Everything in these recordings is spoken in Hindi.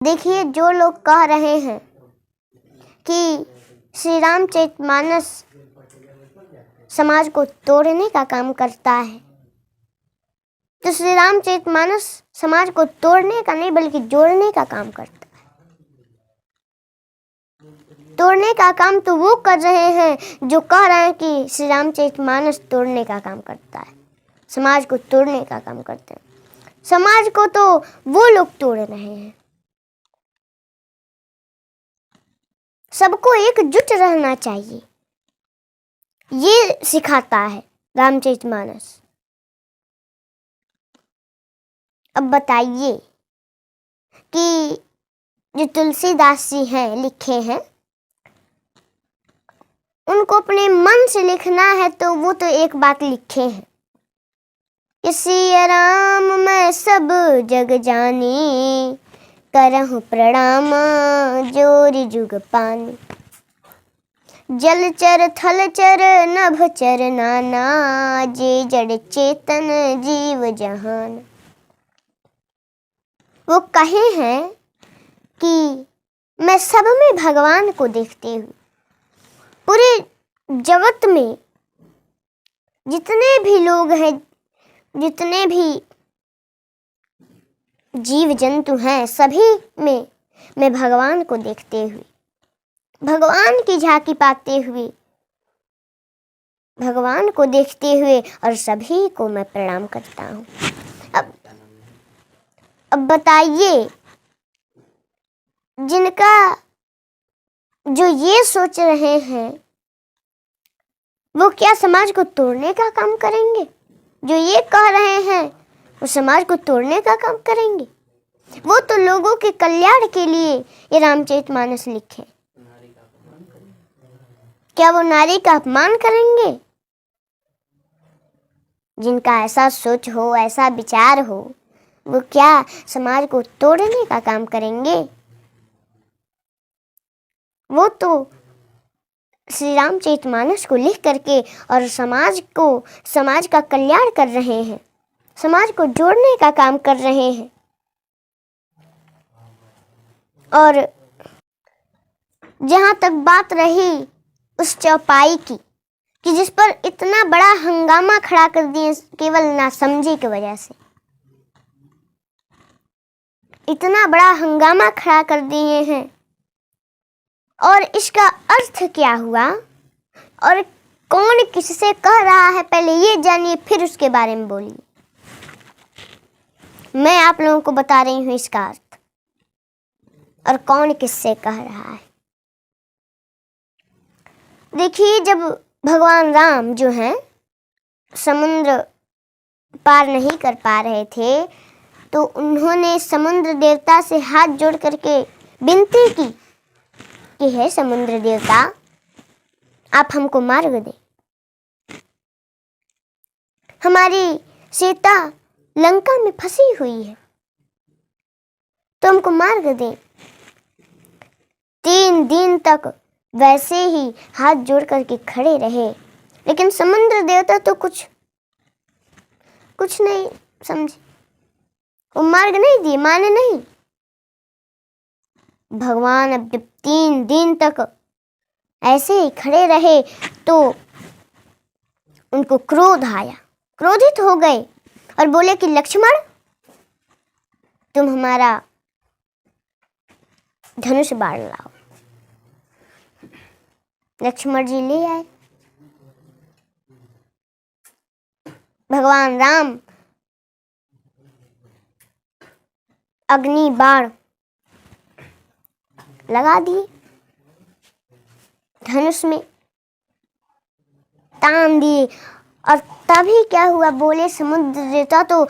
देखिए, जो लोग कह रहे हैं कि श्री रामचरितमानस समाज को तोड़ने का काम करता है, तो श्री रामचरितमानस समाज को तोड़ने का नहीं बल्कि जोड़ने का काम करता है। तोड़ने का काम तो वो कर रहे हैं जो कह रहे हैं कि श्री रामचरितमानस तोड़ने का काम करता है, समाज को तोड़ने का काम करते हैं। समाज को तो वो लोग तोड़ रहे हैं। सबको एकजुट रहना चाहिए, ये सिखाता है रामचरितमानस। अब बताइए कि जो तुलसीदास जी हैं, लिखे हैं, उनको अपने मन से लिखना है तो वो तो एक बात लिखे हैं कि सिया राम मैं सब जग जानी, करहु प्रणाम जोरि जुग पानी। जलचर थलचर नभचर नाना, जे जड़ चेतन जीव जहान। वो कहे हैं कि मैं सब में भगवान को देखते हुए, पूरे जगत में जितने भी लोग हैं, जितने भी जीव जंतु हैं, सभी में मैं भगवान को देखते हुए, भगवान की झांकी पाते हुए, भगवान को देखते हुए और सभी को मैं प्रणाम करता हूँ। अब बताइए, जिनका जो ये सोच रहे हैं वो क्या समाज को तोड़ने का काम करेंगे? जो ये कह रहे हैं वो समाज को तोड़ने का काम करेंगे? वो तो लोगों के कल्याण के लिए ये रामचरितमानस लिखे। क्या वो नारी का अपमान करेंगे? जिनका ऐसा सोच हो, ऐसा विचार हो, वो क्या समाज को तोड़ने का काम करेंगे? वो तो श्री रामचरितमानस को लिख करके और समाज का कल्याण कर रहे हैं, समाज को जोड़ने का काम कर रहे हैं। और जहाँ तक बात रही उस चौपाई की कि जिस पर इतना बड़ा हंगामा खड़ा कर दिए केवल नासमझी की वजह से, इतना बड़ा हंगामा खड़ा कर दिए हैं, और इसका अर्थ क्या हुआ और कौन किससे कह रहा है, पहले ये जानिए फिर उसके बारे में बोलिए। मैं आप लोगों को बता रही हूँ इसका अर्थ और कौन किससे कह रहा है। देखिए, जब भगवान राम जो हैं समुद्र पार नहीं कर पा रहे थे, तो उन्होंने समुद्र देवता से हाथ जोड़ करके विनती की कि हे समुद्र देवता, आप हमको मार्ग दें। हमारी सीता लंका में फंसी हुई है, तो हमको मार्ग दें। 3 दिन तक वैसे ही हाथ जोड़ करके खड़े रहे, लेकिन समुद्र देवता तो कुछ नहीं समझे, वो मार्ग नहीं दिए, माने नहीं। भगवान अब जब 3 दिन तक ऐसे ही खड़े रहे तो उनको क्रोध आया, क्रोधित हो गए और बोले कि लक्ष्मण, तुम हमारा धनुष बाण लाओ। लक्ष्मण जी ले आए। भगवान राम अग्नि बाण लगा दिए, धनुष में तान दिए, और तभी क्या हुआ, बोले समुद्र देवता तो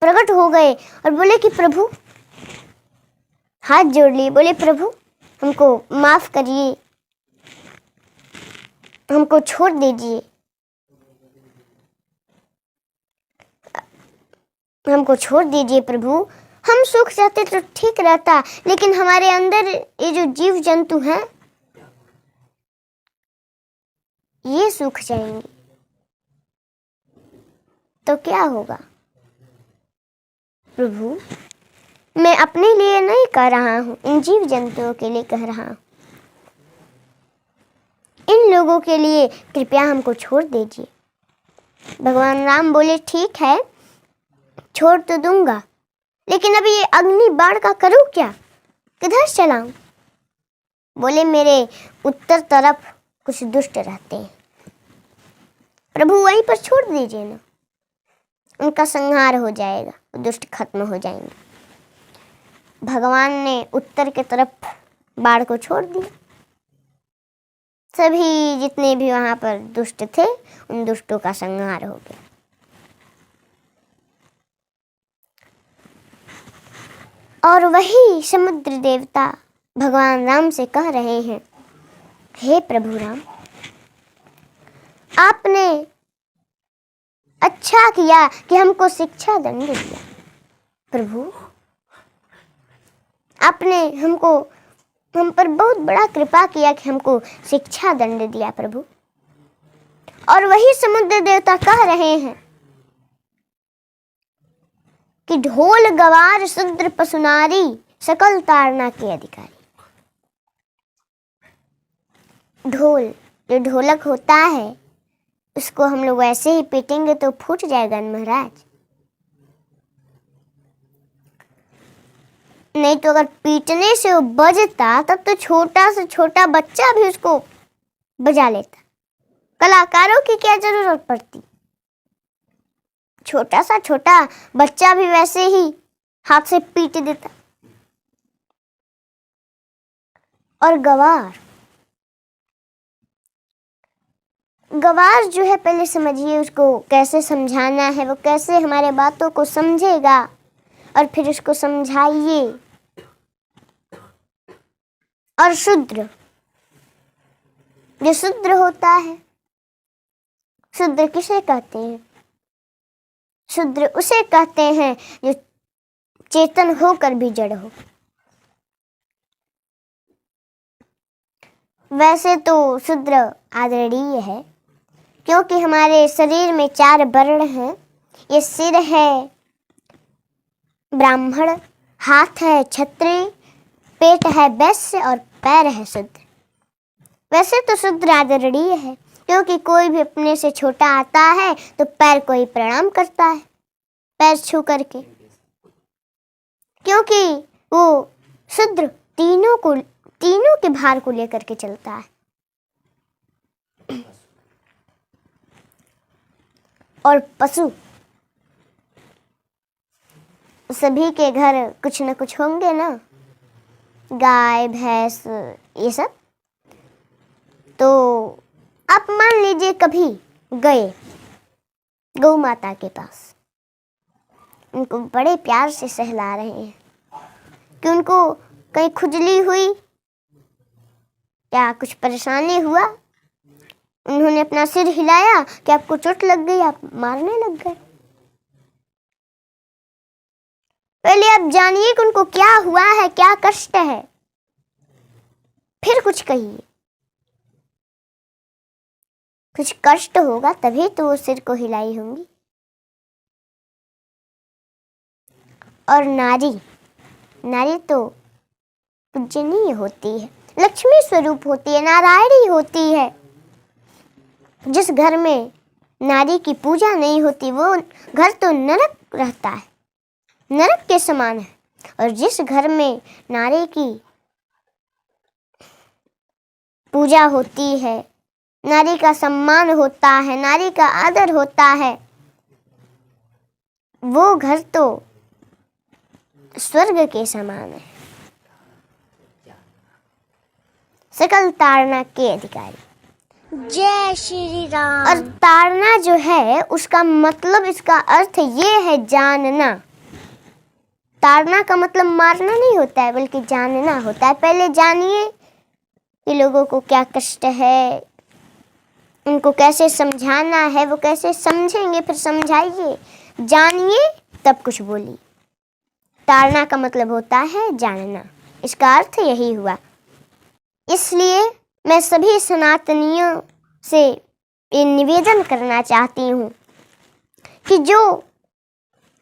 प्रकट हो गए और बोले कि प्रभु, हाथ जोड़ लिए, बोले प्रभु हमको माफ करिए, हमको छोड़ दीजिए, हमको छोड़ दीजिए प्रभु, हम सुख जाते तो ठीक रहता, लेकिन हमारे अंदर ये जो जीव जंतु हैं ये सूख जाएंगे तो क्या होगा? प्रभु मैं अपने लिए नहीं कह रहा हूँ, इन जीव जंतुओं के लिए कह रहा हूँ। इन लोगों के लिए कृपया हमको छोड़ दीजिए। भगवान राम बोले ठीक है, छोड़ तो दूंगा, लेकिन अभी ये अग्नि बाण का करूँ क्या, किधर चलाऊं? बोले मेरे उत्तर तरफ कुछ दुष्ट रहते हैं, प्रभु वहीं पर छोड़ दीजिए ना, उनका संहार हो जाएगा, दुष्ट खत्म हो जाएंगे। भगवान ने उत्तर के तरफ बाण को छोड़ दिया। सभी जितने भी वहां पर दुष्ट थे, उन दुष्टों का संहार हो गया। और वही समुद्र देवता भगवान राम से कह रहे हैं, हे प्रभु राम, आपने अच्छा किया कि हमको शिक्षा दंड दिया। प्रभु आपने हम पर बहुत बड़ा कृपा किया कि हमको शिक्षा दंड दिया प्रभु। और वही समुद्र देवता कह रहे हैं कि ढोल गवार शूद्र पशुनारी सकल ताड़ना के अधिकारी। ढोल जो ढोलक होता है, उसको हम लोग ऐसे ही पीटेंगे तो फूट जाएगा न महाराज। नहीं तो अगर पीटने से वो बजता तब तो छोटा से छोटा बच्चा भी उसको बजा लेता। कलाकारों की क्या जरूरत पड़ती, छोटा सा छोटा बच्चा भी वैसे ही हाथ से पीट देता। और गवार जो है, पहले समझिए उसको कैसे समझाना है, वो कैसे हमारे बातों को समझेगा, और फिर उसको समझाइए। और शूद्र, जो शूद्र होता है, शूद्र किसे कहते हैं? शूद्र उसे कहते हैं जो चेतन होकर भी जड़ हो। वैसे तो शूद्र आदरणीय है, क्योंकि हमारे शरीर में 4 वर्ण हैं। ये सिर है ब्राह्मण, हाथ है क्षत्रिय, पेट है वैश्य और पैर है शूद्र। वैसे तो शूद्र आदरणीय है, क्योंकि कोई भी अपने से छोटा आता है तो पैर को ही प्रणाम करता है, पैर छू करके, क्योंकि वो शूद्र तीनों के भार को लेकर के चलता है। और पशु, सभी के घर कुछ न कुछ होंगे ना, गाय भैंस ये सब। तो आप मान लीजिए कभी गए गौ माता के पास, उनको बड़े प्यार से सहला रहे हैं कि उनको कहीं खुजली हुई, क्या कुछ परेशानी हुआ, उन्होंने अपना सिर हिलाया कि आपको चोट लग गई, आप मारने लग गए। पहले आप जानिए कि उनको क्या हुआ है, क्या कष्ट है, फिर कुछ कहिए। कुछ कष्ट होगा तभी तो वो सिर को हिलाई होंगी। और नारी तो पूजनीय होती है, लक्ष्मी स्वरूप होती है, नारायणी होती है। जिस घर में नारी की पूजा नहीं होती वो घर तो नरक रहता है, नरक के समान है। और जिस घर में नारी की पूजा होती है, नारी का सम्मान होता है, नारी का आदर होता है, वो घर तो स्वर्ग के समान है, सकल ताड़ना के अधिकारी। जय श्री राम। और ताड़ना जो है उसका मतलब, इसका अर्थ ये है जानना। ताड़ना का मतलब मारना नहीं होता है, बल्कि जानना होता है। पहले जानिए कि लोगों को क्या कष्ट है, उनको कैसे समझाना है, वो कैसे समझेंगे, फिर समझाइए। जानिए तब कुछ बोलिए। ताड़ना का मतलब होता है जानना, इसका अर्थ यही हुआ। इसलिए मैं सभी सनातनियों से ये निवेदन करना चाहती हूँ कि जो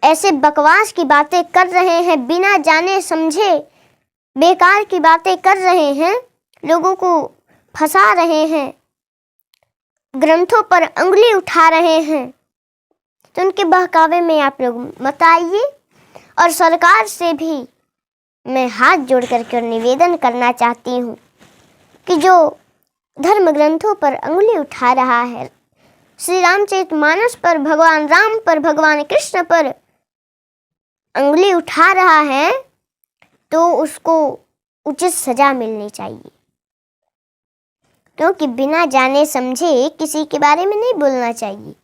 ऐसे बकवास की बातें कर रहे हैं, बिना जाने समझे बेकार की बातें कर रहे हैं, लोगों को फंसा रहे हैं, ग्रंथों पर उंगली उठा रहे हैं, तो उनके बहकावे में आप लोग मत आइए। और सरकार से भी मैं हाथ जोड़ करके निवेदन करना चाहती हूँ कि जो धर्म ग्रंथों पर उंगली उठा रहा है, श्री रामचरितमानस पर, भगवान राम पर, भगवान कृष्ण पर उंगली उठा रहा है, तो उसको उचित सजा मिलनी चाहिए, क्योंकि बिना जाने समझे किसी के बारे में नहीं बोलना चाहिए।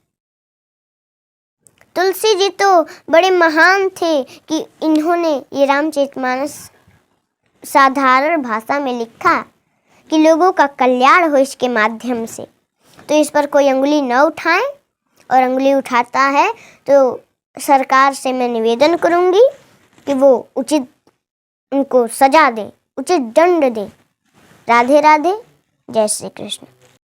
तुलसी जी तो बड़े महान थे कि इन्होंने ये रामचरितमानस साधारण भाषा में लिखा कि लोगों का कल्याण हो इसके माध्यम से। तो इस पर कोई उंगली न उठाए, और उंगली उठाता है तो सरकार से मैं निवेदन करूंगी कि वो उचित उनको सजा दे, उचित दंड दे। राधे राधे, जय श्री कृष्ण।